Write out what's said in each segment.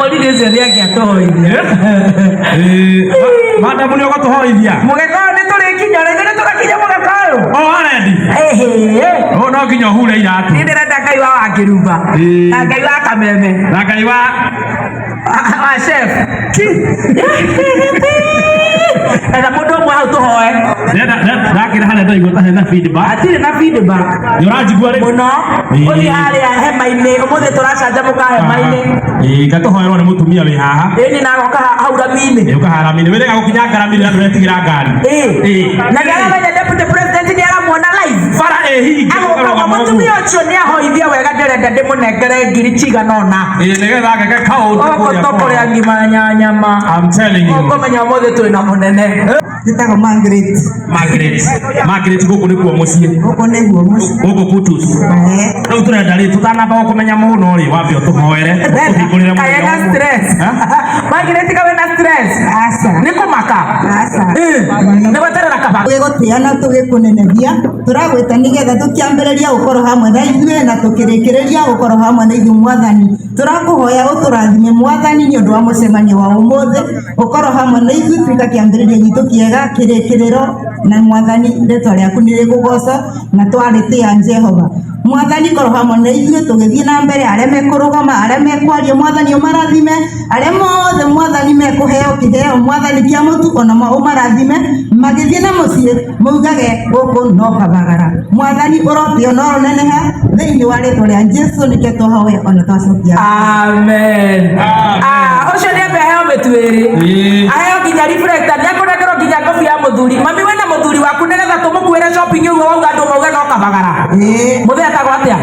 Mwalimu Zeli akiatoithia. Madam ni ogotohoithia. Mugekao ni turikinya rege ni turakinya mugekao. Already. No kinya hure iratu. Ni ndirenda Ngai wa Wakirumba. Na Ngai wa Kameme. Na Ngai wa chef. Ena mundu mwa hau tuhoe. Ndakira hana ndo igota hena feedback. Atire na feedback. Yorajigua ri. Muno. Uri haria hema-ini umuthe turacanjamuka hema-ini. Gatuhoerwo ni mutumia wi haha. Ni na goka hau rami-ini. Uka rami-ini. Wirega gukinya ngarami andu retigira ngari. Na ngarabanya deputy president ni aramwona live. Fara hingi. Agoka mutumia ucio ni ahoithia wega ndirenda ndimunengere ngiri ciganona. Nigetha ngeke kaundu kuria tokoria ngima nyama. I'm telling you. Ukomenya mothe twina munene. Nditago Margaret guku ni kuo mucie. Guku ni guo mucie. Guku kutus. Riu turenda ri tutanamba kumenya muno ri wambe tuhoere. Tuhingurire muno. Kaya stress. Margaret kawe na stress. Asa. Niko maka. Asa. Ne batarera kaba. Gutiana tugikunenehia. Turagwita nigetha tukiambiriria gukoro hamwe na ithuĩ na tukirikireria gukoro hamwe na ithuĩ Mwathani. Turakuhoya uturathime Mwathani ni undu wa mucemanio wa umuthi. Gukoro hamwe na ithuĩ twika kiambiriria gitu kiega kirikiriro na Mwathani ritwa riaku ni rigugoca na twaritia Jehova. Mwathani koro hamwe na ithuĩ tugithie na mbere aria mekurugama aria mekwaria Mwathani umarathime aria mothe Mwathani mekuheo kiheo Mwathani kia mutu ona umarathime magithie na mucie mugage guku no kabagara Mwathani urotio no neneha thiini wa ritwa ria Jesu nike twahoya ona twacokia. Amen. Ucio ni ambeheo mitwiri aheo nginya reflector ni akunengero nginya ngobi ya muthuri mami wena muthuri waku nigetha tumukuire shopping uguo wauga andu mauge no kabagara muthe atagwo atia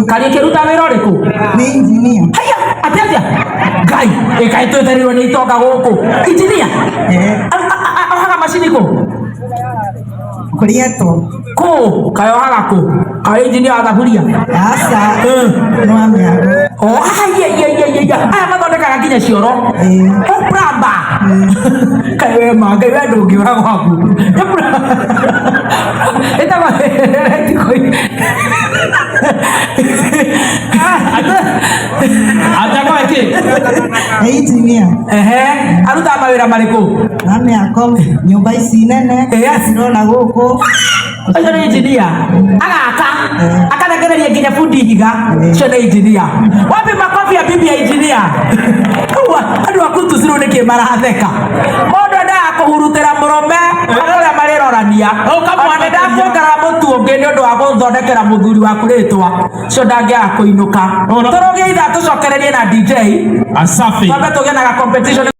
kari kiruta wira uriku ni engineer haya atia Ngai ikai tweterirwo ni itonga guku engineer ohaga macini ku kurieto ku kayo haga ku kayo engineer wa thaburia asa no amiago mathondekaga nginya cioro plamba kayo Ngai we ndungiura gwaku etagwo atagwo iki engineer aruta mawira mariku amiako nyumba ici nene cirona guku ucio ni engineer agaka akanegereria nginya bundi higa ucio ni engineer wapi makofi ya bibi ya engineer andu aku tuciru niki maratheka mundu ndaa kuhurutira murome aria marirorania ukamwana ndakuongera mutu ungi ni undu wa guthondekera muthuri waku ritwa ucio ndangiaga kuinuka turugie itha tucokererie na DJ Asafi twambe tugie na competition